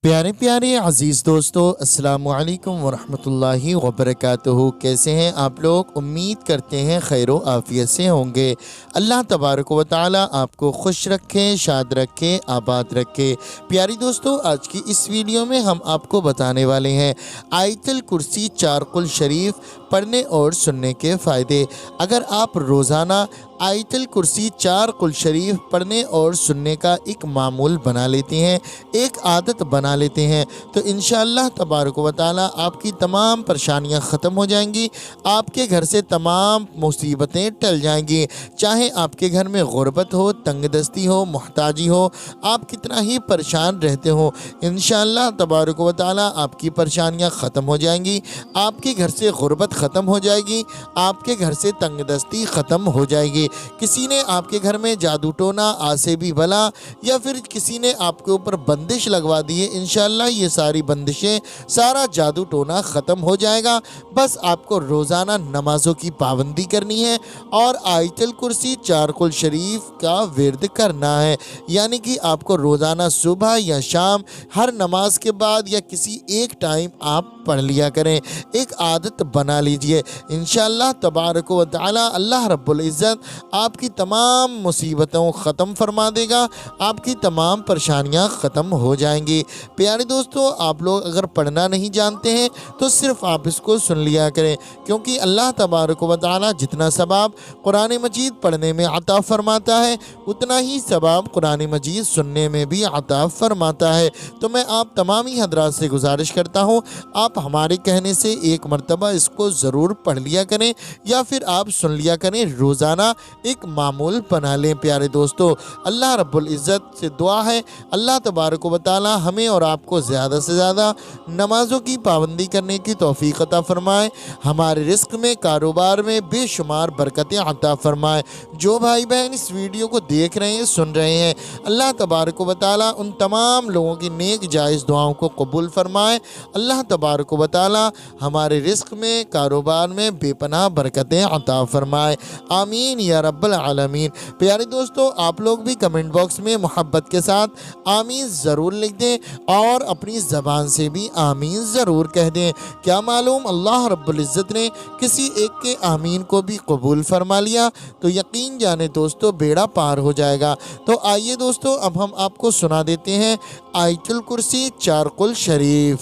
प्यारे प्यारे अज़ीज़ दोस्तों, अस्सलामु अलैकुम वरहमतुल्लाहि वबरकातुहू। कैसे हैं आप लोग? उम्मीद करते हैं खैर व आफ़ियत से होंगे। अल्लाह तबारक व तआला आपको खुश रखे, शाद रखे, आबाद रखे। प्यारी दोस्तों, आज की इस वीडियो में हम आपको बताने वाले हैं आयतुल कुर्सी 4 कुल शरीफ पढ़ने और सुनने के फ़ायदे। अगर आप रोज़ाना आयतुल कुर्सी 4 कुल शरीफ पढ़ने और सुनने का एक मामूल बना लेते हैं, एक आदत बना लेते हैं, तो इंशाअल्लाह तबारक व तआला आपकी तमाम परेशानियां ख़त्म हो जाएंगी। आपके घर से तमाम मुसीबतें टल जाएंगी। चाहे आपके घर में गुर्बत हो, तंगदस्ती हो, मुहताजी हो, आप कितना ही परेशान रहते हो, इंशाअल्लाह तबारक व तआला आपकी परेशानियां ख़त्म हो जाएंगी। आपके घर से गुर्बत ख़त्म हो जाएगी, आपके घर से तंगदस्ती ख़त्म हो जाएगी। किसी ने आपके घर में जादू टोना, आसे भी भला, या फिर किसी ने आपके ऊपर बंदिश लगवा दी है, इंशाअल्लाह ये सारी बंदिशें, सारा जादू टोना ख़त्म हो जाएगा। बस आपको रोज़ाना नमाज़ों की पाबंदी करनी है और आयतुल कुर्सी 4 कुल शरीफ का विर्द करना है। यानी कि आपको रोज़ाना सुबह या शाम हर नमाज के बाद या किसी एक टाइम आप पढ़ लिया करें। एक आदत बना लीजिए, इंशाअल्लाह तबारक व तआला अल्लाह रब्बुल इज़्ज़त आपकी तमाम मुसीबतों ख़त्म फरमा देगा, आपकी तमाम परेशानियां ख़त्म हो जाएंगी। प्यारे दोस्तों, आप लोग अगर पढ़ना नहीं जानते हैं तो सिर्फ़ आप इसको सुन लिया करें, क्योंकि अल्लाह तबारक व तआला जितना सवाब कुरान मजीद पढ़ने में अता फ़रमाता है, उतना ही सवाब कुरान मजीद सुनने में भी अता फ़रमाता है। तो मैं आप तमाम ही हज़रात से गुजारिश करता हूँ, आप हमारे कहने से एक मरतबा इसको ज़रूर पढ़ लिया करें या फिर आप सुन लिया करें। रोज़ाना एक मामूल बना लें। प्यारे दोस्तों, अल्लाह रब्बुल इज़्ज़त से दुआ है, अल्लाह तबारक व तआला हमें और आपको ज़्यादा से ज़्यादा नमाज़ों की पाबंदी करने की तौफ़ीक़ अता फ़रमाए, हमारे रिज़्क़ में, कारोबार में बेशुमार बरकतें अता फ़रमाए। जो भाई बहन इस वीडियो को देख रहे हैं, सुन रहे हैं, अल्लाह तबारक व तआला उन तमाम लोगों की नेक जायज़ दुआओं को कबूल फ़रमाए। अल्लाह तबारक व तआला हमारे रिज़्क़ में, कारोबार में बेपनाह बरकतें अता फ़रमाए। आमीन या रब्बल आलमीन। प्यारे दोस्तों, आप लोग भी कमेंट बॉक्स में मोहब्बत के साथ आमीन ज़रूर लिख दें और अपनी ज़बान से भी आमीन ज़रूर कह दें। क्या मालूम अल्लाह रब्बुल इज़्ज़त ने किसी एक के आमीन को भी कबूल फरमा लिया तो यकीन जाने दोस्तों बेड़ा पार हो जाएगा। तो आइए दोस्तों, अब हम आपको सुना देते हैं आयतुल कुर्सी 4 कुल शरीफ।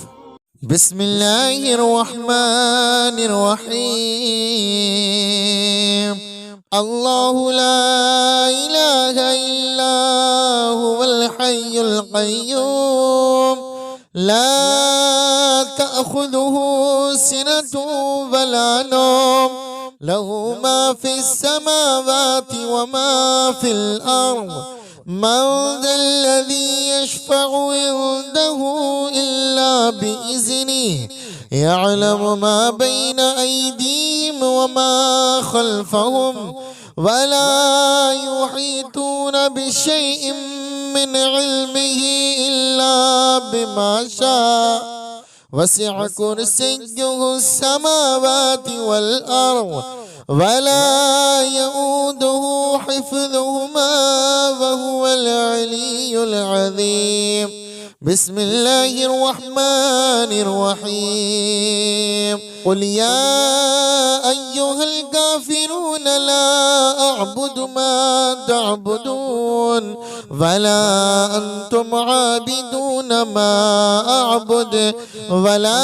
बिस्मिल्लाहिर्रहमानिर्रहीम। अल्लाहु ला इलाहा इल्ला हुवल हय्युल क़य्यूम ला तअख़ुज़ुहु सिनतुन वला नौम लहू मा फ़िस समावाति व मा फ़िल अर्ज़ मन ज़ल्लज़ी यशफ़अु इंदहु इल्ला बिइज़्निहि यअलमु मा बैना अयदीहिम व मा ख़ल्फ़हुम वला युहीतूना बिशैइन मिन इल्मिही इल्ला बिमा शाअ वसिअ कुर्सियुहु समावाति वल अर्ज़ वला यऊदुहु हिफ़्ज़ुहुमा वहुवल अलियुल अज़ीम। बिस्मिल्लाहिर्रहमानिर्रहीम। क़ुल या अय्युहल काफ़िरून ला अअबुदु मा तअबुदून वला अंतुम आबिदून मा अअबुदु वला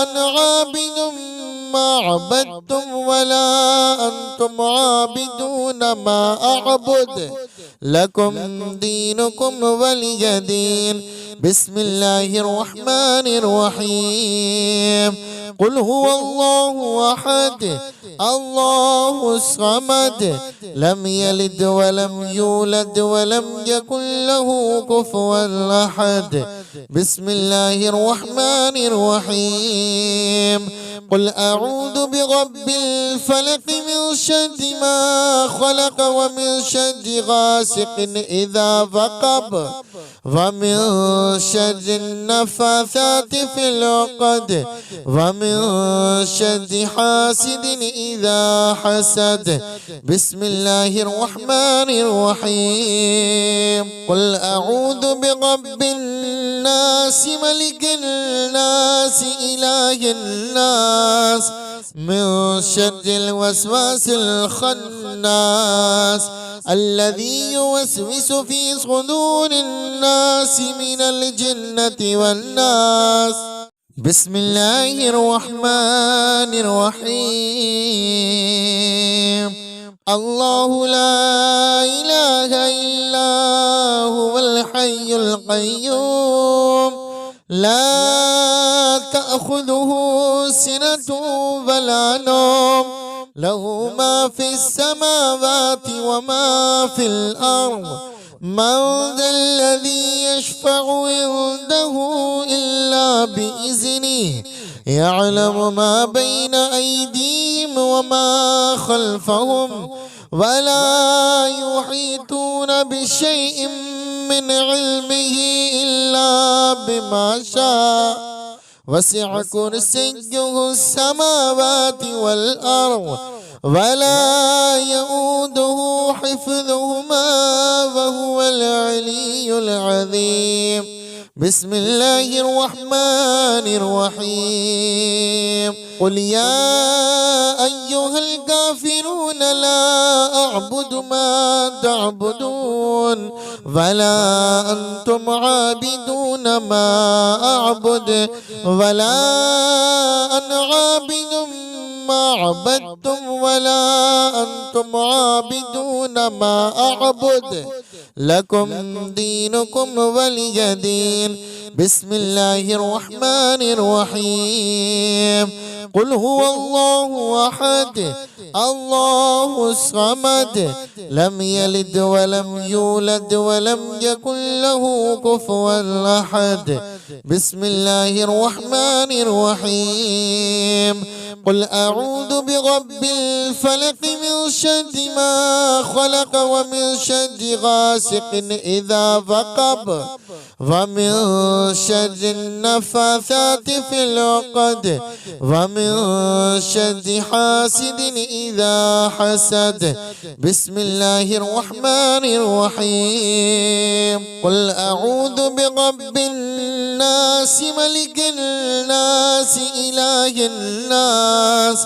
अना आबिदुम मा अबदतुम वला अंतुम आबिदून मा अअबुदु लकुम दीनुकुम वलिय दीन। बिस्मिल्लाहिर्रहमानिर्रहीम। क़ुल हुवल्लाहु अहद अल्लाहुस समद लम यलिद वलम यूलद वलम यकुल लहू कुफुवन अहद। बिस्मिल्लाहिर्रहमानिर्रहीम। قل أعوذ برب الفلق من شر ما خلق ومن شر غاسق إذا وقب ومن شر النفاثات في العقد ومن شر حاسد إذا حسد. بسم الله الرحمن الرحيم. قل أعوذ برب الناس ملك الناس إله الناس من شر الوسواس الخناس الذي يوسوس في صدور الناس من الجنة والناس. بسم الله الرحمن الرحيم. الله لا إله إلا هو الحي القيوم لا تأخذه سنة ولا نوم له ما في السماوات وما في الأرض. من ذا الذي يشفع عنده إلا بإذنه يعلم ما بين أيديهم وما خلفهم ولا يحيطون بشيء من علمه إلا بما شاء. وسع كرسيه السماوات والأرض ولا يؤوده حفظهما وهو العلي العظيم. بسم الله الرحمن الرحيم. قل يا أيها الكافرون لا أعبد ما تعبدون ولا أنتم عابدون ما أعبد ولا أنا عابد ما عبدتم ولا أنتم عابدون ما أعبد لكم دينكم ولي دين. بسم الله الرحمن الرحيم. قل هو الله أحد الله الصمد لم يلد ولم يولد ولم يكن له كفوا أحد. بسم الله الرحمن الرحيم. قل أعوذ برب الفلق من شر ما خلق ومن شر غاسق إذا وقب ومن شر النفاثات في العقد ومن شر حاسد إذا حسد. بسم الله الرحمن الرحيم. قل أعوذ برب الناس ملك الناس إله الناس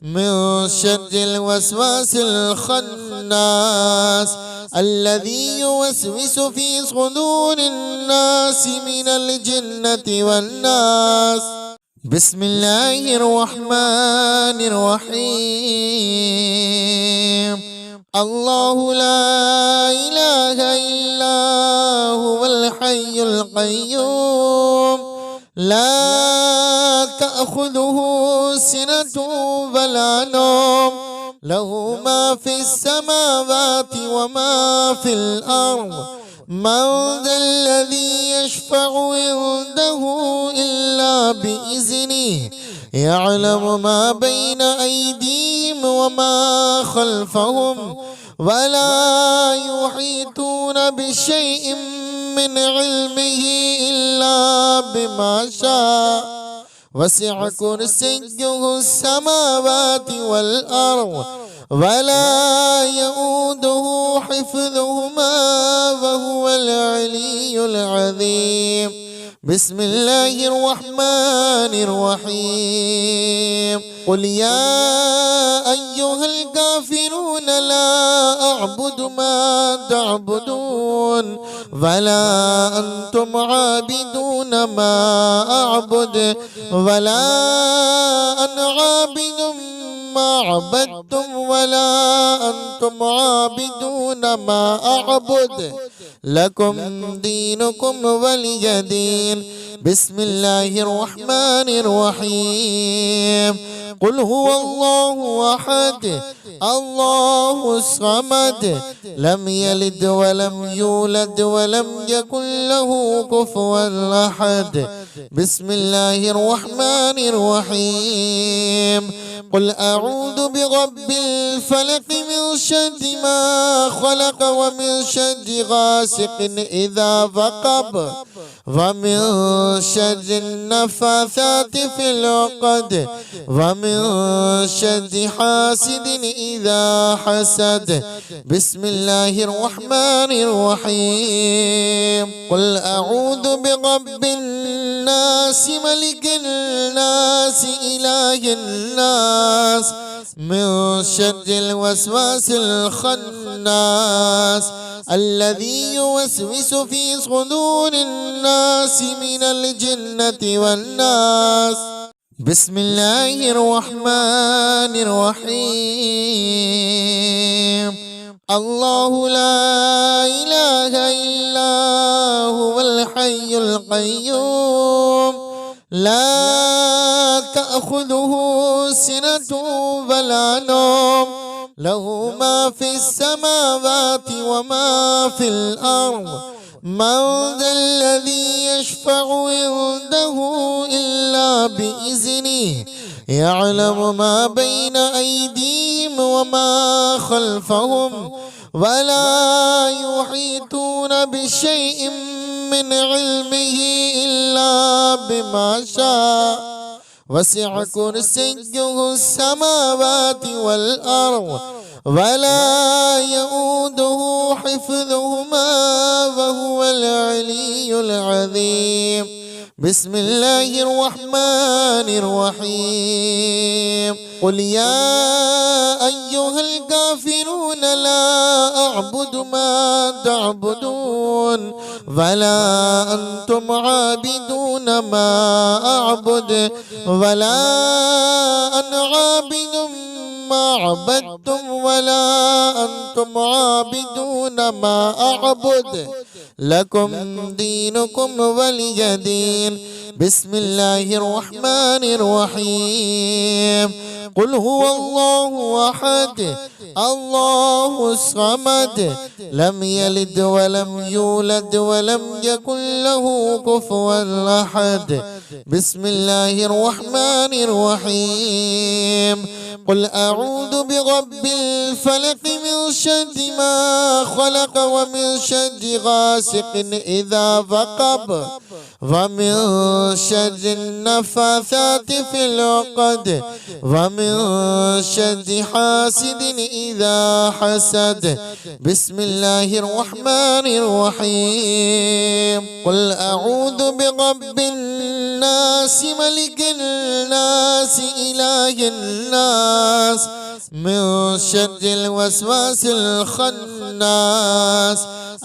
من شر الوسواس الخناس الذي يوسوس في صدور الناس من الجنة والناس. بسم الله الرحمن الرحيم. الله لا إله إلا هو الحي القيوم لا تأخذه سنة ولا نوم له ما في السماوات وما في الأرض. من ذا الذي يشفع عنده إلا بإذنه يعلم ما بين أيديهم وما خلفهم ولا يحيطون بشيء من علمه إلا بما شاء. وسع كرسيه السماوات والأرض ولا يؤوده حفظهما وهو العلي العظيم. بسم الله الرحمن الرحيم. قل يا أيها الكافرون لا أعبد ما تعبدون ولا أنتم عابدون ما أعبد ولا أنا عابد ما عبدتم ولا أنتم عابدون ما أعبد لكم دينكم ولي دين. بسم الله الرحمن الرحيم. قل هو الله أحد الله الصمد لم يلد ولم يولد ولم يكن له كفوا أحد. بسم الله الرحمن الرحيم قل أعوذ برب الفلق من شر ما خلق ومن شر غاسق إذا وقب ومن شر النفاثات في العقد ومن شر حاسد إذا حسد بسم الله الرحمن الرحيم قل أعوذ برب الناس ملك الناس إله الناس من شر الوسواس الخناس الذي يوسوس في صدور الناس من الجنة والناس بسم الله الرحمن الرحيم الله لا إله إلا هو الحي القيوم لا تأخذه سنة ولا نوم له ما في السماوات وما في الأرض من ذا الذي يشفع عنده إلا بإذنه يعلم ما بين أيديهم وما خلفهم ولا يحيطون بشيء من علمه إلا بما شاء وسع كرسيه السماوات والأرض ولا يؤوده حفظهما وهو العلي العظيم بسم الله الرحمن الرحيم قل يا أيها الكافرون لا أعبد ما تعبدون ولا أنتم عابدون ما أعبد ولا أنا عابد ما عبدتم ولا أنتم عابدون ما أعبد لكم دينكم ولي دين بسم الله الرحمن الرحيم قل هو الله أحد الله الصمد لم يلد ولم يولد ولم يكن له كفوا أحد بسم الله الرحمن الرحيم قل أعوذ برب الفلق من شر ما خلق ومن شر غاسق إذا وقب ومن شر النفاثات في العقد ومن شر حاسد إذا حسد بسم الله الرحمن الرحيم قل أعوذ برب الناس ملك الناس إله الناس من شر الوسواس الخناس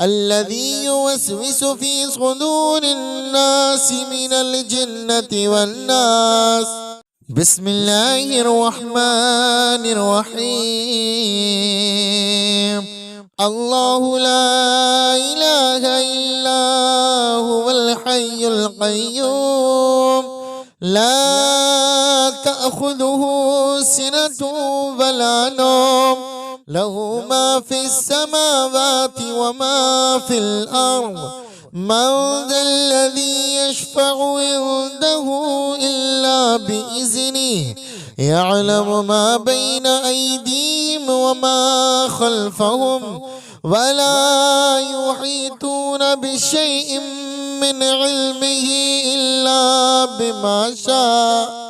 الذي يوسوس في صدور الناس من الجنة والناس بسم الله الرحمن الرحيم الله لا إله إلا هو الحي القيوم لا تأخذه سنة ولا نوم له ما في السماوات وما في الأرض من ذا الذي يشفع عنده إلا بإذنه يعلم ما بين أيديهم وما خلفهم ولا يحيطون بشيء من علمه إلا بما شاء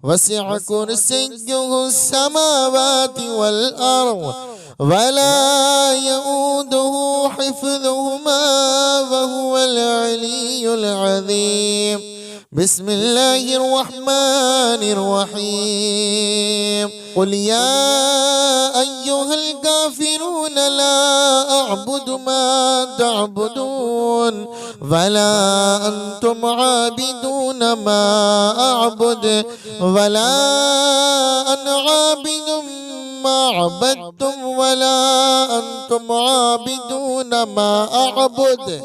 وسع كرسيه السماوات والأرض ولا يؤوده حفظهما وهو العلي العظيم بسم الله الرحمن الرحيم قل يا أيها الكافرون لا أعبد ما تعبدون ولا أنتم عابدون ما أعبد ولا أنا عابد ما عبدتم ولا أنتم عابدون ما أعبد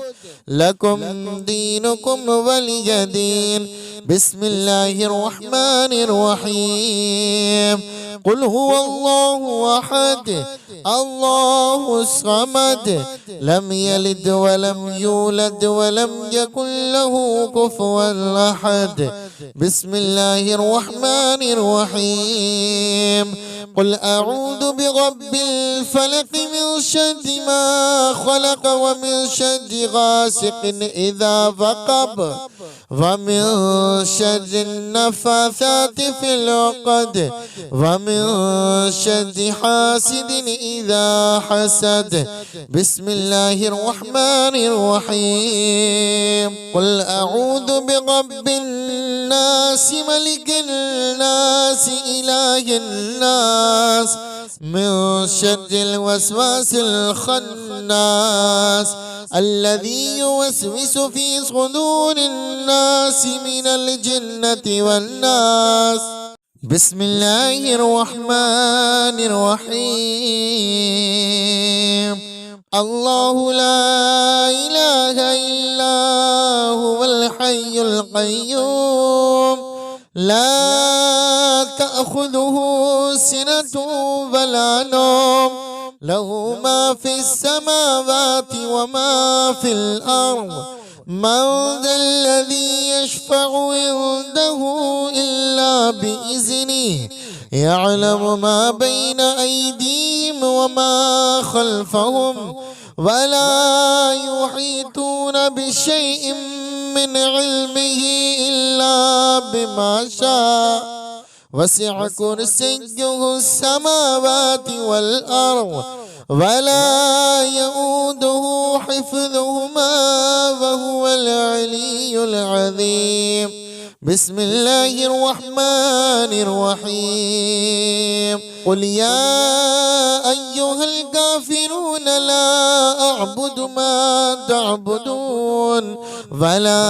لكم دينكم ولي دين بسم الله الرحمن الرحيم قل هو الله أحد الله الصمد لم يلد ولم يولد ولم يكن له كفوا أحد. بسم الله الرحمن الرحيم. قل أعوذ برب الفلق من شر ما خلق ومن شر غاسق إذا وقب ومن شر النفاثات في العقد ومن شر حاسد إذا حسد. بسم الله الرحمن الرحيم. قل أعوذ برب الناس ملك الناس إله الناس من شر الوسواس الخناس الذي يوسوس في صدور الناس من الجنة والناس. بسم الله الرحمن الرحيم. الله لا إله إلا هو الحي القيوم لا تأخذه سنة ولا نوم له ما في السماوات وما في الأرض. من ذا الذي يشفع عنده إلا بإذنه يعلم ما بين أيديهم وما خلفهم ولا يحيطون بشيء من علمه إلا بما شاء. وسع كرسيه السماوات والأرض ولا يؤوده حفظهما وهو العلي العظيم. بسم الله الرحمن الرحيم. قل يا أيها الكافرون لا أعبد ما تعبدون ولا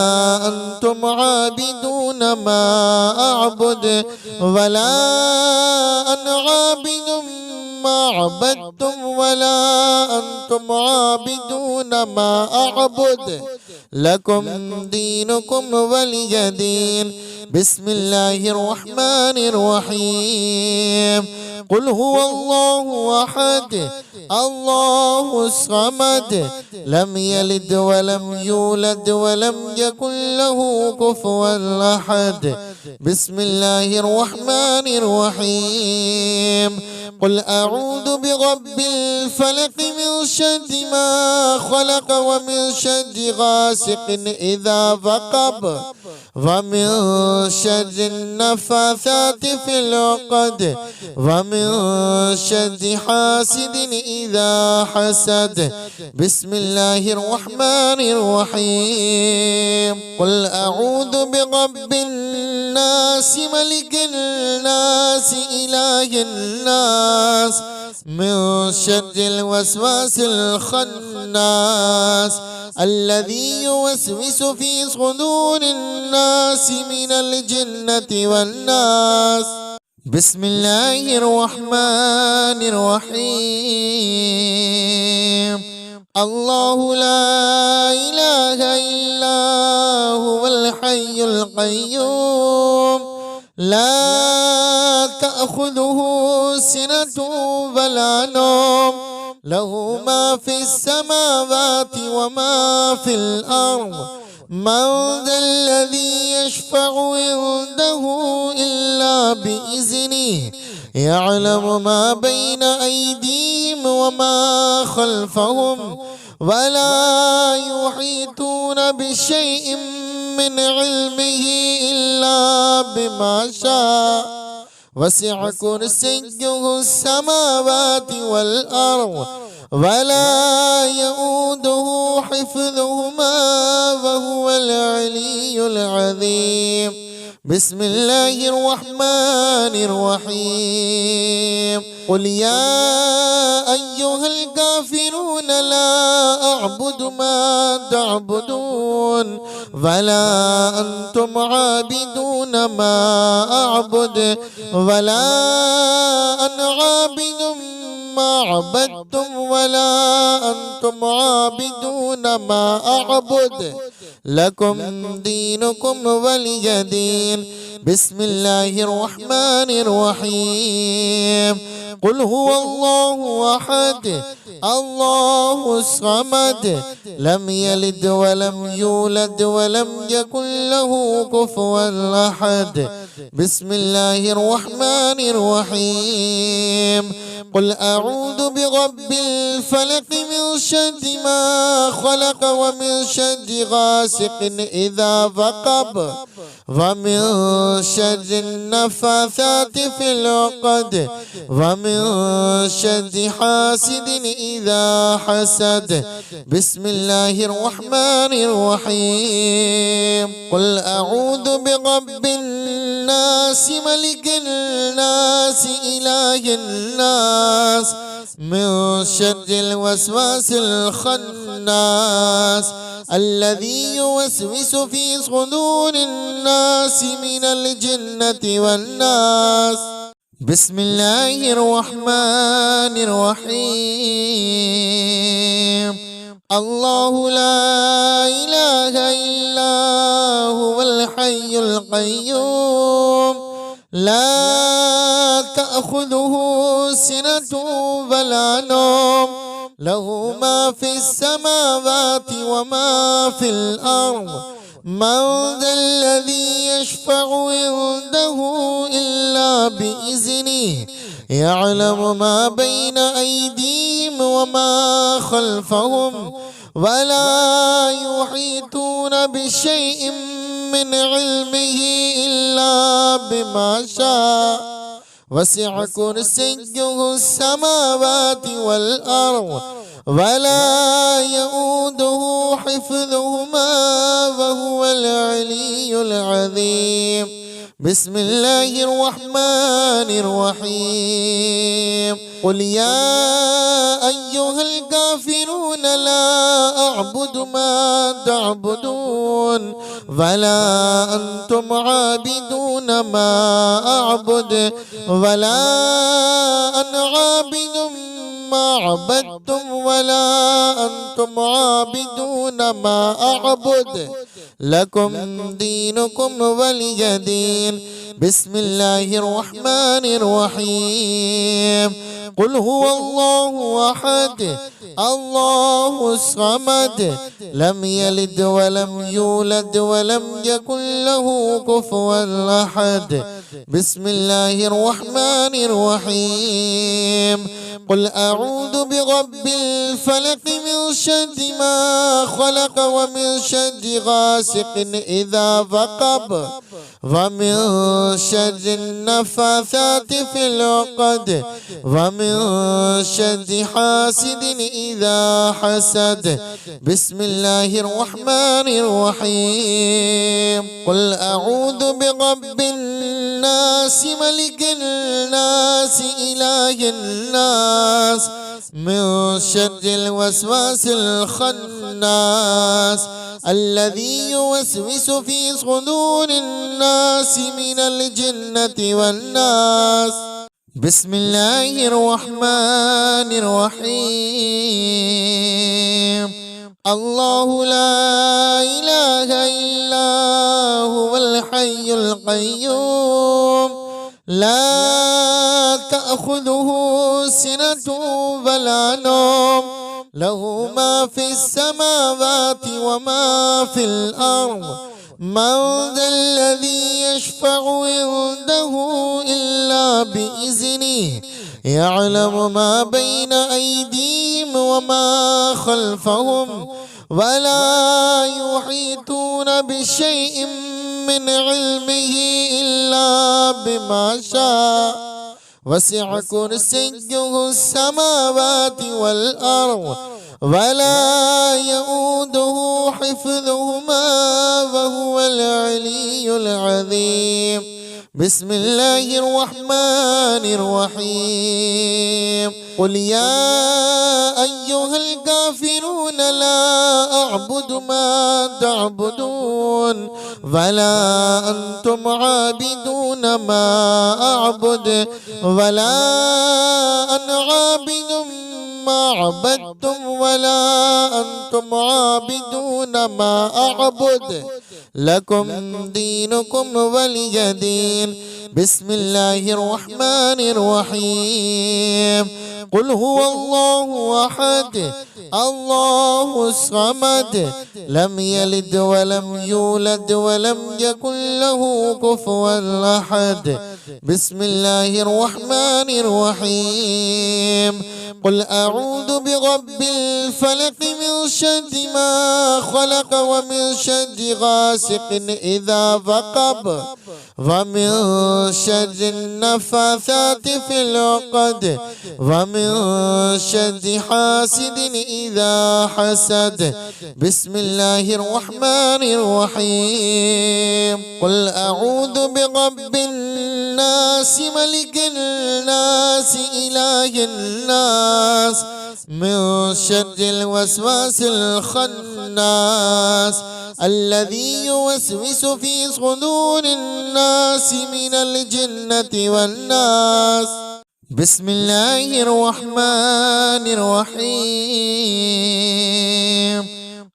أنتم عابدون ما أعبد ولا أنا عابد ما عبدتم ولا أنتم عابدون ما أعبد لكم دينكم ولي دين. بسم الله الرحمن الرحيم. قل هو الله أحد الله الصمد لم يلد ولم يولد ولم يكن له كفوا أحد. بسم الله الرحمن الرحيم. قل أعوذ برب الفلق من شر ما خلق ومن شر غاسق إذا وقب ومن شر النفاثات في العقد ومن شر حاسد إذا حسد. بسم الله الرحمن الرحيم. قل أعوذ برب الناس ملك الناس إله الناس من شر الوسواس الخناس الذي يوسوس في صدور الناس من الجنة والناس. بسم الله الرحمن الرحيم. الله لا إله إلا هو الحي القيوم لا تأخذه سنة ولا نوم له ما في السماوات وما في الأرض. من ذا الذي يشفع عنده إلا بإذنه يعلم ما بين أيديهم وما خلفهم ولا يحيطون بشيء من علمه إلا بما شاء. وسع كرسيه السماوات والأرض ولا يؤوده حفظهما وهو العلي العظيم. بسم الله الرحمن الرحيم. قل يا أيها الكافرون لا أعبد ما تعبدون ولا أنتم عابدون ما أعبد ولا أنا عابد ما عبدتم ولا أنتم عابدون ما أعبد لكم دينكم ولي دين. بسم الله الرحمن الرحيم قل هو الله أحد الله الصمد لم يلد ولم يولد ولم يكن له كفوا أحد بسم الله الرحمن الرحيم قل أعوذ برب الفلق من شر ما خلق ومن شر غاسق إذا وقب ومن شر النفاثات في العقد ومن شر حاسد إذا حسد بسم الله الرحمن الرحيم قل أعوذ برب الناس ملك الناس إله الناس من شر الوسواس الخناس الذي يوسوس في صدور الناس من الجنة والناس بسم الله الرحمن الرحيم الله لا إله إلا هو الحي القيوم لا تأخذه سنة ولا نوم له ما في السماوات وما في الأرض من ذا الذي يشفع عنده إلا بإذنه يعلم ما بين أيديهم وما خلفهم ولا يحيطون بشيء من علمه إلا بما شاء وسع كرسيه السماوات والأرض ولا يؤوده حفظهما وهو العلي العظيم بسم الله الرحمن الرحيم قل يا أيها الكافرون لا أعبد ما تعبدون ولا أنتم عابدون ما أعبد ولا أنا عابد ما عبدتم ولا أنتم عابدون ما أعبد لكم دينكم ولي دين بسم الله الرحمن الرحيم قل هو الله أحد الله الصمد لم يلد ولم يولد ولم يكن له كفوا أحد بسم الله الرحمن الرحيم قل أعوذ برب الفلق من شر ما خلق ومن شر غاسق إذا وقب ومن شر النفاثات في العقد ومن شر حاسد إذا حسد بسم الله الرحمن الرحيم قل أعوذ برب الناس ملك الناس إله الناس من شر الوسواس الخناس الذي يوسوس في صدور الناس من الجنة والناس بسم الله الرحمن الرحيم الله لا إله إلا هو الحي القيوم لا تأخذه سنة ولا نوم له ما في السماوات وما في الأرض من ذا الذي يشفع عنده إلا بإذنه يعلم ما بين أيديهم وما خلفهم ولا يحيطون بشيء من علمه إلا بما شاء وسع كرسيه السماوات والأرض ولا يؤوده حفظهما وهو العلي العظيم بسم الله الرحمن الرحيم قل يا أيها الكافرون لا أعبد ما تعبدون ولا أنتم عابدون ما أعبد ولا أنا عابد ما ما عبدتم ولا أنتم عابدون ما أعبد لكم دينكم ولي دين. بسم الله الرحمن الرحيم. قل هو الله أحد الله الصمد لم يلد ولم يولد ولم يكن له كفوا أحد. بسم الله الرحمن الرحيم. قل أعوذ برب الفلق من شر ما خلق ومن شر غاسق إذا وقب ومن شر النفاثات في العقد ومن شر حاسد إذا حسد. بسم الله الرحمن الرحيم. قل أعوذ برب الناس ملك الناس إله الناس من شر الوسواس الخناس الذي يوسوس في صدور الناس من الجنة والناس. بسم الله الرحمن الرحيم.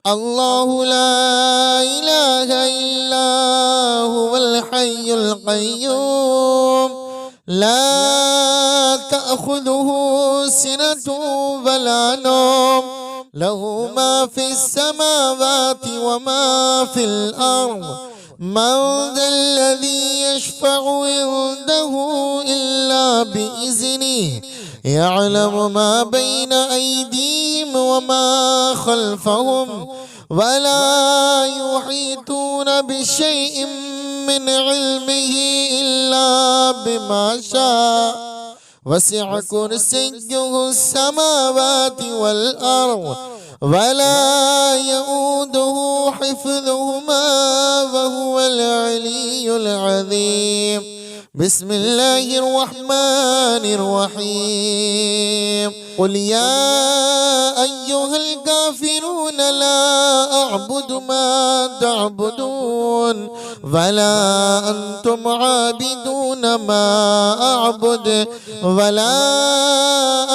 الله لا إله إلا هو الحي القيوم لا تأخذه سنة ولا نوم له ما في السماوات وما في الأرض. من ذا الذي يشفع عنده إلا بإذنه يعلم ما بين أيديهم وما خلفهم ولا يحيطون بشيء من علمه إلا بما شاء. وسع كرسيه السماوات والأرض ولا يؤوده حفظهما وهو العلي العظيم. بسم الله الرحمن الرحيم. قل يا أيها الكافرون لا أعبد ما تعبدون ولا أنتم عابدون ما أعبد ولا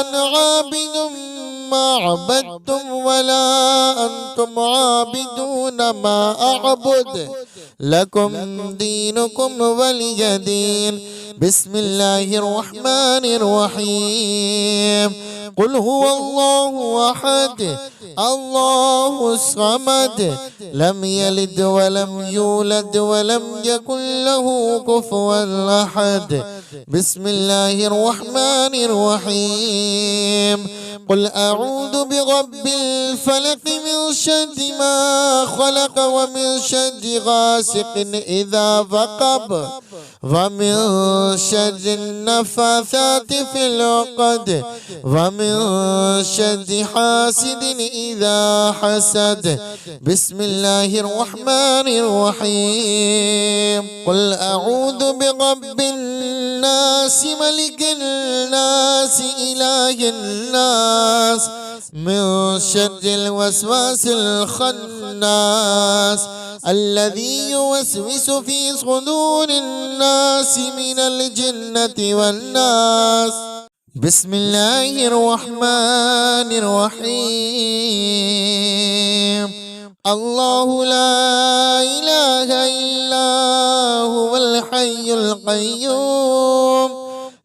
أنا عابد ما عبدتم ولا أنتم عابدون ما أعبد لكم دينكم ولي دين. بسم الله الرحمن الرحيم. قل هو الله أحد الله الصمد لم يلد ولم يولد ولم يكن له كفوا أحد. بسم الله الرحمن الرحيم. قل أعوذ برب الفلق من شر ما خلق ومن شر غاسق إذا وقب ومن شر النفاثات في العقد ومن شر حاسد إذا حسد. بسم الله الرحمن الرحيم. قل أعوذ برب الناس ملك الناس إله الناس من شر الوسواس الخناس الذي يوسوس في صدور الناس من الجنة والناس. بسم الله الرحمن الرحيم. الله لا إله إلا هو الحي القيوم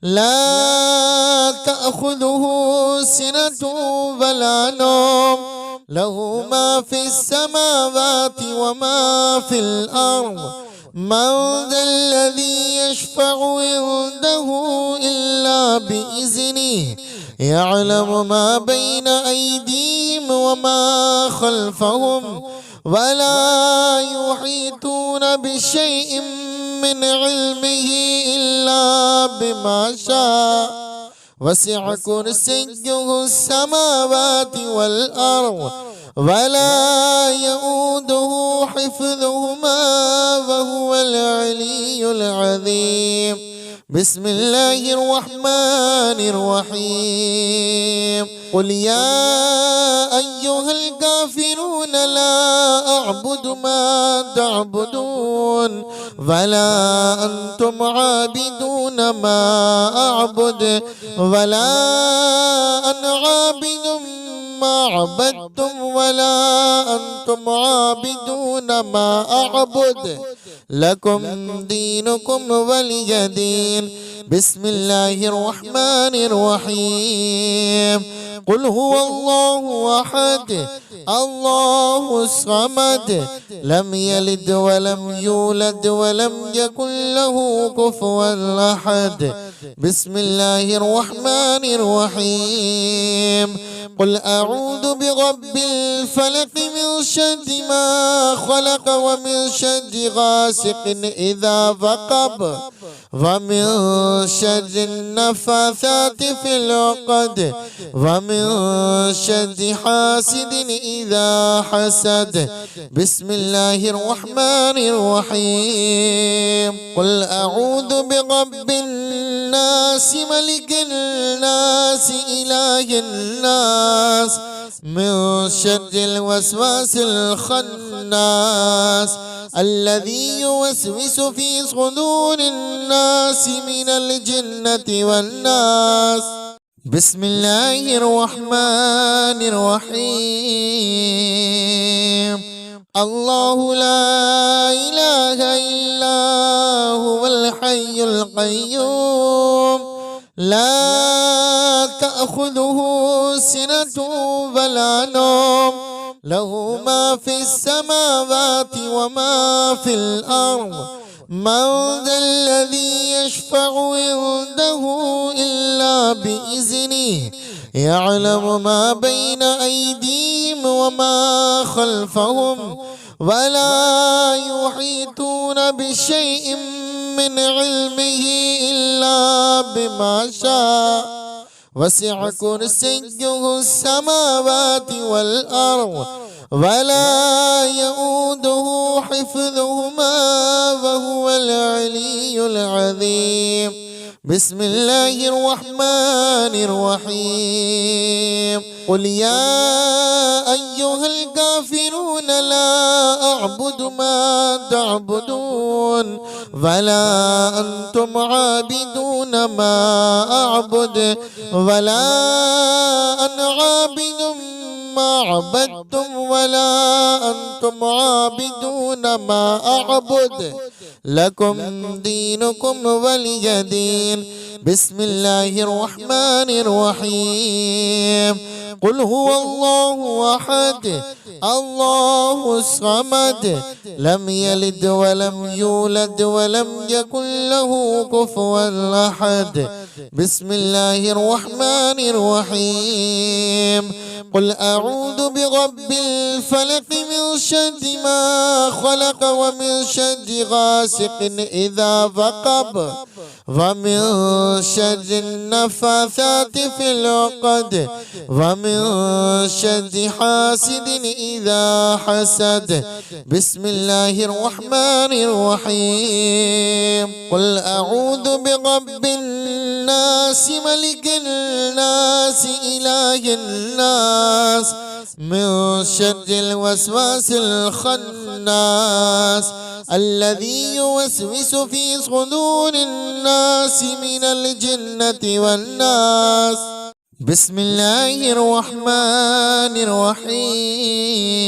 لا تأخذه سنة ولا نوم له ما في السماوات وما في الأرض. من ذا الذي يشفع عنده إلا بإذنه يعلم ما بين أيديهم وما خلفهم ولا يحيطون بشيء من علمه إلا بما شاء. وسع كرسيه السماوات والأرض ولا يؤوده حفظهما وهو العلي العظيم. بسم الله الرحمن الرحيم. قل يا أيها الكافرون لا أعبد ما تعبدون ولا أنتم عابدون ما أعبد ولا أنا عابد ما عبدتم ولا أنتم عابدون ما أعبد لكم دينكم ولي دين. بسم الله الرحمن الرحيم. قل هو الله أحد الله الصمد لم يلد ولم يولد ولم يكن له كفوا أحد. بسم الله الرحمن الرحيم. قل أعوذ برب الفلق من شر ما خلق ومن شر غاسق إذا وقب ومن شر النفاثات في العقد ومن شر حاسد إذا حسد. بسم الله الرحمن الرحيم. قل أعوذ برب الناس ملك الناس إله الناس من شر الوسواس الخناس الذي يوسوس في صدور الناس من الجنة والناس. بسم الله الرحمن الرحيم. الله لا إله إلا هو الحي القيوم لا تأخذه سنة ولا نوم له ما في السماوات وما في الأرض. من ذا الذي يشفع عنده إلا بإذنه يعلم ما بين أيديهم وما خلفهم ولا يحيطون بشيء من علمه إلا بما شاء. وسع كرسيه السماوات والأرض ولا يؤوده حفظهما وهو العلي العظيم. بسم الله الرحمن الرحيم. قل يا أيها الكافرون لا أعبد ما تعبدون ولا أنتم عابدون ما أعبد ولا أنا عابد ما عبدتم ولا أنتم عابدون ما أعبد لكم دينكم ولي دين. بسم الله الرحمن الرحيم. قل هو الله أحد الله الصمد لم يلد ولم يولد ولم يكن له كفوا أحد. بسم الله الرحمن الرحيم. قل أعوذ برب الفلق من شر ما خلق ومن شر غاسق إذا وقب ومن شر النفاثات في العقد ومن شر حاسد إذا حسد. بسم الله الرحمن الرحيم. قل أعوذ برب الناس ملك الناس إله الناس من شر الوسواس الخناس الذي يوسوس في صدور الناس من الجنة والناس. بسم الله الرحمن الرحيم.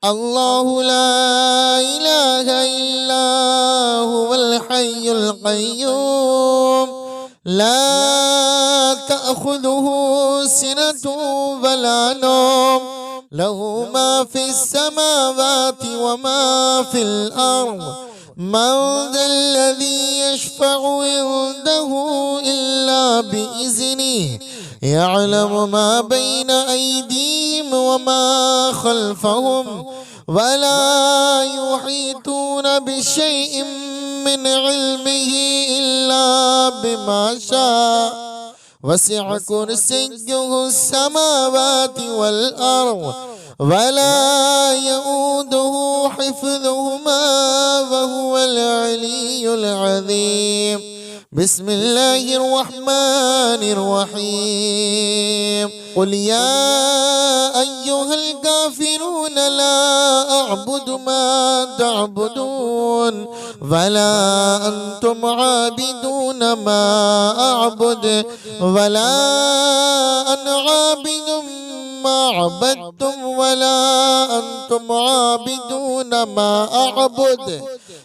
الله لا إله إلا هو الحي القيوم لا تأخذه سنة ولا نوم له ما في السماوات وما في الأرض. من ذا الذي يشفع عنده إلا بإذنه يعلم ما بين أيديهم وما خلفهم ولا يحيطون بشيء من علمه إلا بما شاء. وسع كرسيه السماوات والأرض ولا يؤوده حفظهما وهو العلي العظيم. بسم الله الرحمن الرحيم. قل يا أيها الكافرون لا نعبد ما تعبدون ولا أنتم عابدون ما أعبد ولا أنا عابد ما عبدتم ولا أنتم عابدون ما أعبد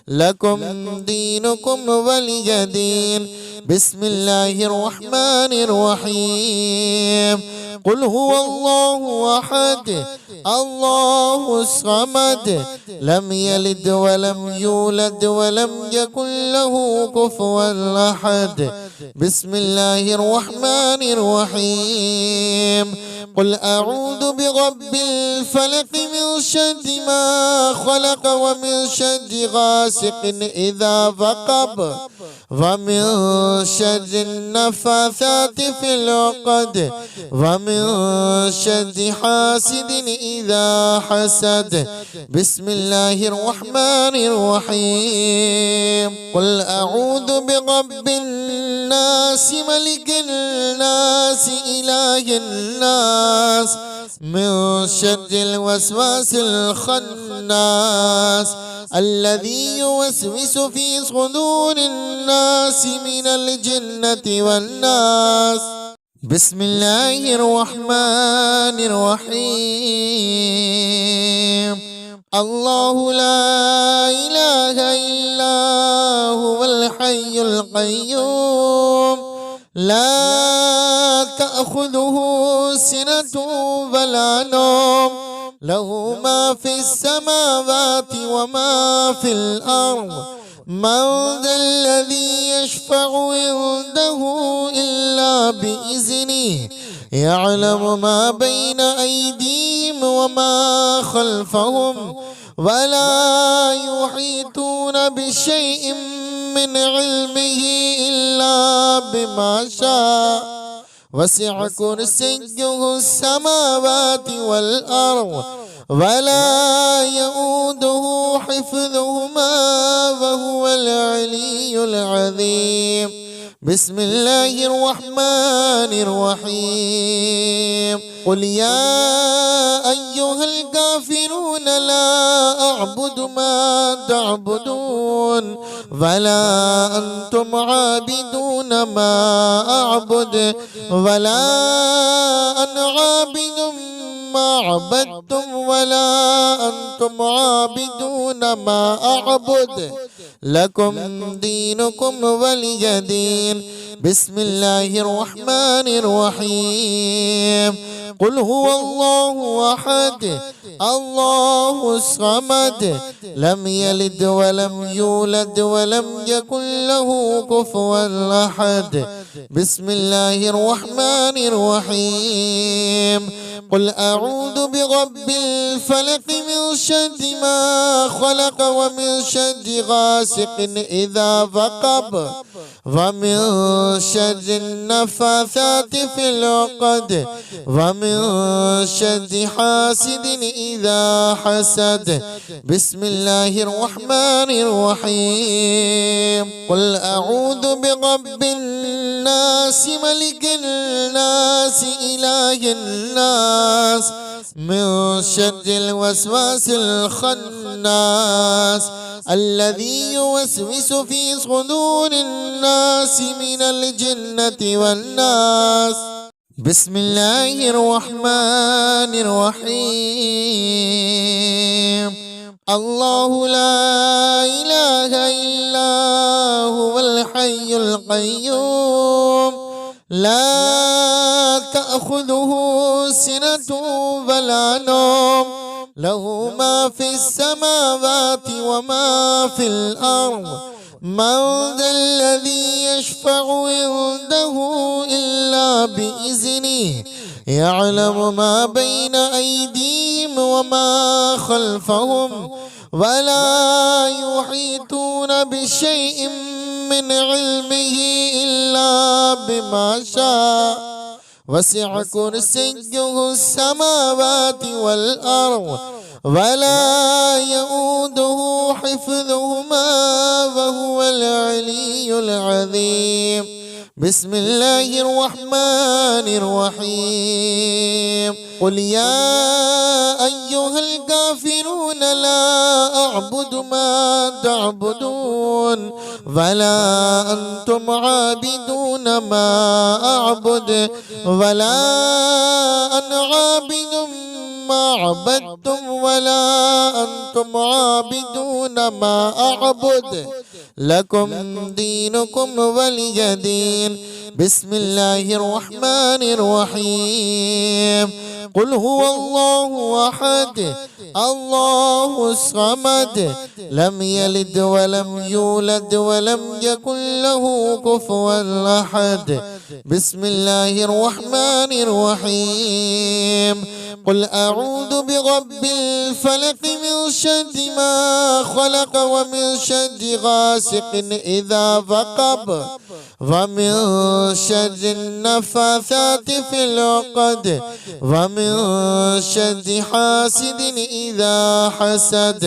لكم دينكم ولي دين. بسم الله الرحمن الرحيم. قل هو الله أحد الله الصمد لم يلد ولم يولد ولم يكن له كفوا أحد. بسم الله الرحمن الرحيم. قل أعوذ برب الفلق من شر ما خلق ومن شر غاسق إذا وقب ومن شر النفاثات في العقد ومن شر حاسد إذا حسد. بسم الله الرحمن الرحيم. قل أعوذ برب الناس ملك الناس إله الناس من شر الوسواس الخناس الذي يوسوس في صدور الناس من الجنة والناس. بسم الله الرحمن الرحيم. الله لا إله إلا هو الحي القيوم لا تأخذه سنة ولا نوم له ما في السماوات وما في الأرض. من ذا الذي يشفع عنده إلا بإذنه يعلم ما بين أيديهم وما خلفهم ولا يحيطون بشيء من علمه إلا بما شاء. وسع كرسيه السماوات والأرض ولا يؤوده حفظهما وهو العلي العظيم. بسم الله الرحمن الرحيم. قل يا أيها الكافرون لا أعبد ما تعبدون ولا أنتم عابدون ما أعبد ولا أنا عابد ما عبدتم ولا أنتم عابدون ما أعبد لكم دينكم ولي دين. بسم الله الرحمن الرحيم. قل هو الله أحد الله الصمد لم يلد ولم يولد ولم يكن له كفوا أحد. بسم الله الرحمن الرحيم. قل أعوذ برب الفلق من شر ما خلق ومن شر غاسق إذا وقب ومن شر النفاثات في العقد ومن شر حاسد إذا حسد. بسم الله الرحمن الرحيم. قل أعوذ برب الناس ملك الناس إله الناس من شر الوسواس الخناس الذي يوسوس في صدور الناس من الجنة والناس. بسم الله الرحمن الرحيم. الله لا إله إلا هو الحي القيوم لا تأخذه سنة ولا نوم له ما في السماوات وما في الأرض. من ذا الذي يشفع عنده إلا بإذنه يعلم ما بين أيديهم وما خلفهم ولا يحيطون بشيء من علمه إلا بما شاء. وسع كرسيه السماوات والأرض ولا يؤوده حفظهما وهو العلي العظيم. بسم الله الرحمن الرحيم. قل يا أيها الكافرون لا أعبد ما تعبدون ولا أنتم عابدون ما أعبد ولا أنا عابد ما عبدتم ولا أنتم عابدون ما أعبد لكم دينكم ولي دين. بسم الله الرحمن الرحيم. قل هو الله أحد الله الصمد لم يلد ولم يولد ولم يكن له كفوا أحد. بسم الله الرحمن الرحيم. قل أعوذ برب الفلق من شر ما خلق ومن شر غاسق إذا وقب ومن شر النفاثات في العقد ومن شر حاسد إذا حسد.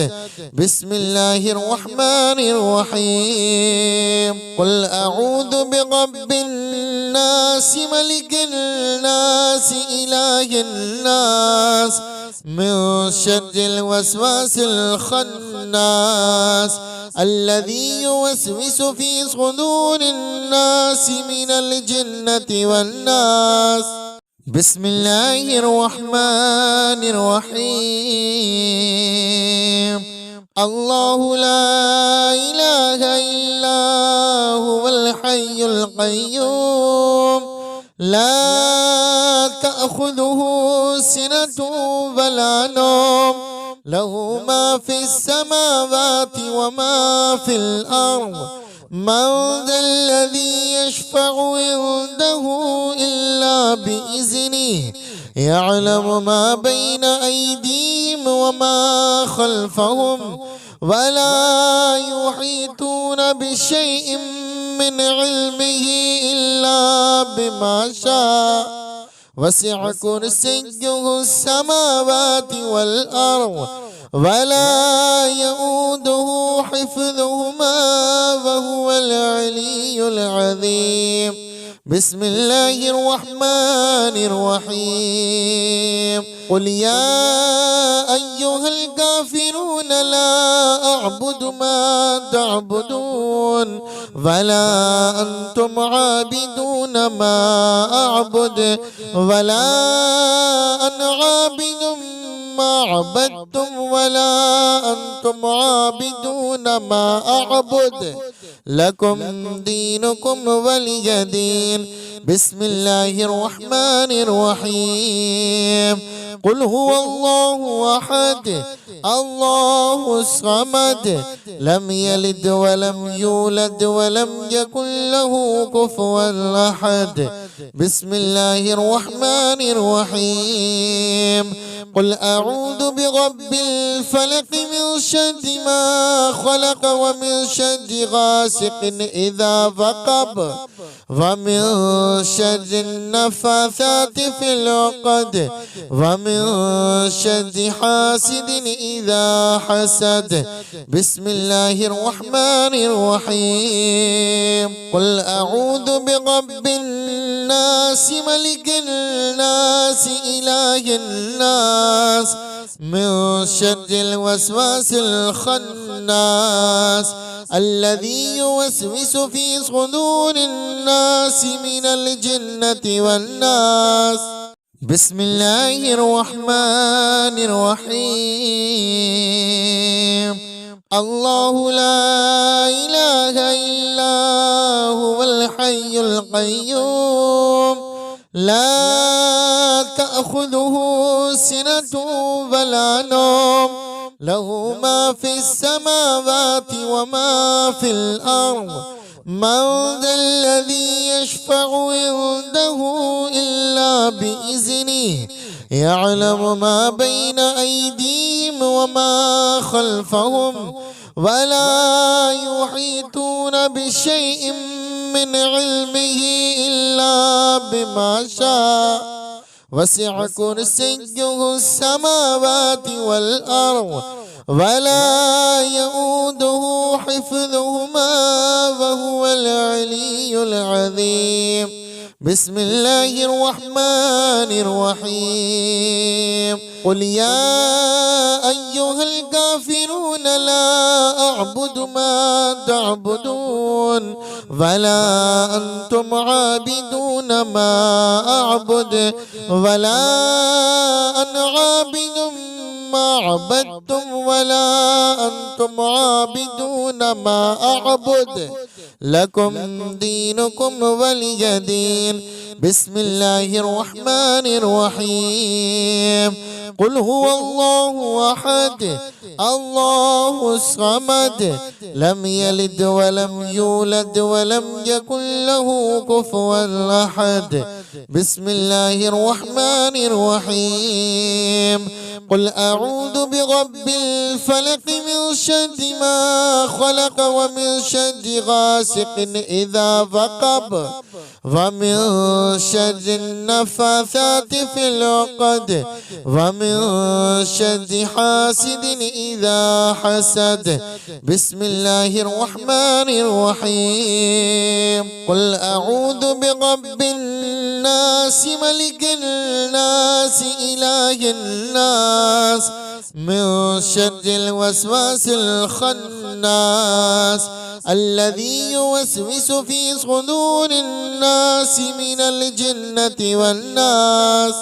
بسم الله الرحمن الرحيم. قل أعوذ برب الناس ملك الناس إله الناس من شر الوسواس الخناس الذي يوسوس في صدور الناس من الجنة والناس. بسم الله الرحمن الرحيم. الله لا إله إلا هو الحي القيوم لا تأخذه سنة ولا نوم له ما في السماوات وما في الأرض. من ذا الذي يشفع عنده إلا بإذنه يعلم ما بين أيديهم وما خلفهم ولا يحيطون بشيء من علمه إلا بما شاء. وسع كرسيه السماوات والأرض ولا يؤوده حفظهما وهو العلي العظيم. بسم الله الرحمن الرحيم. قل يا أيها الكافرون لا أعبد ما تعبدون ولا أنتم عابدون ما أعبد ولا أنا عابد ما عبدتم ولا أنتم عابدون ما أعبد لكم دينكم ولي دين. بسم الله الرحمن الرحيم. قل هو الله أحد الله الصمد لم يلد ولم يولد ولم يكن له كفوا أحد. بسم الله الرحمن الرحيم. قل أعوذ برب الفلق من شر ما خلق ومن شر غاسق إذا وقب ومن شر النفاثات في العقد ومن شر حاسد إذا حسد. بسم الله الرحمن الرحيم. قل أعوذ برب الناس ملك الناس إله الناس من شر الوسواس الخناس الذي يوسوس في صدور الناس من الجنة والناس. بسم الله الرحمن الرحيم. الله لا إله إلا هو الحي القيوم لا تأخذه سنة ولا نوم له ما في السماوات وما في الأرض. من ذا الذي يشفع عنده إلا بإذنه يعلم ما بين أيديهم وما خلفهم ولا يحيطون بشيء من علمه إلا بما شاء. وسع كرسيه السماوات والأرض ولا يؤوده حفظهما وهو العلي العظيم. بسم الله الرحمن الرحيم قل يا أيها الكافرون لا أعبد ما تعبدون ولا أنتم عابدون ما أعبد ولا أنا عابد ما عبدتم ولا أنتم عابدون ما أعبد لكم دينكم ولي دين. بسم الله الرحمن الرحيم قل هو الله أحد الله الصمد لم يلد ولم يولد ولم يكن له كفوا أحد. بسم الله الرحمن الرحيم قل أعوذ برب الفلق من شر ما خلق ومن شر غاسق إذا وقب ومن شر النفاثات في العقد ومن شر حاسد إذا حسد. بسم الله الرحمن الرحيم قل أعوذ برب الناس ملك الناس إله الناس من شر الوسواس الخناس الذي يوسوس في صدور الناس من الجنة والناس.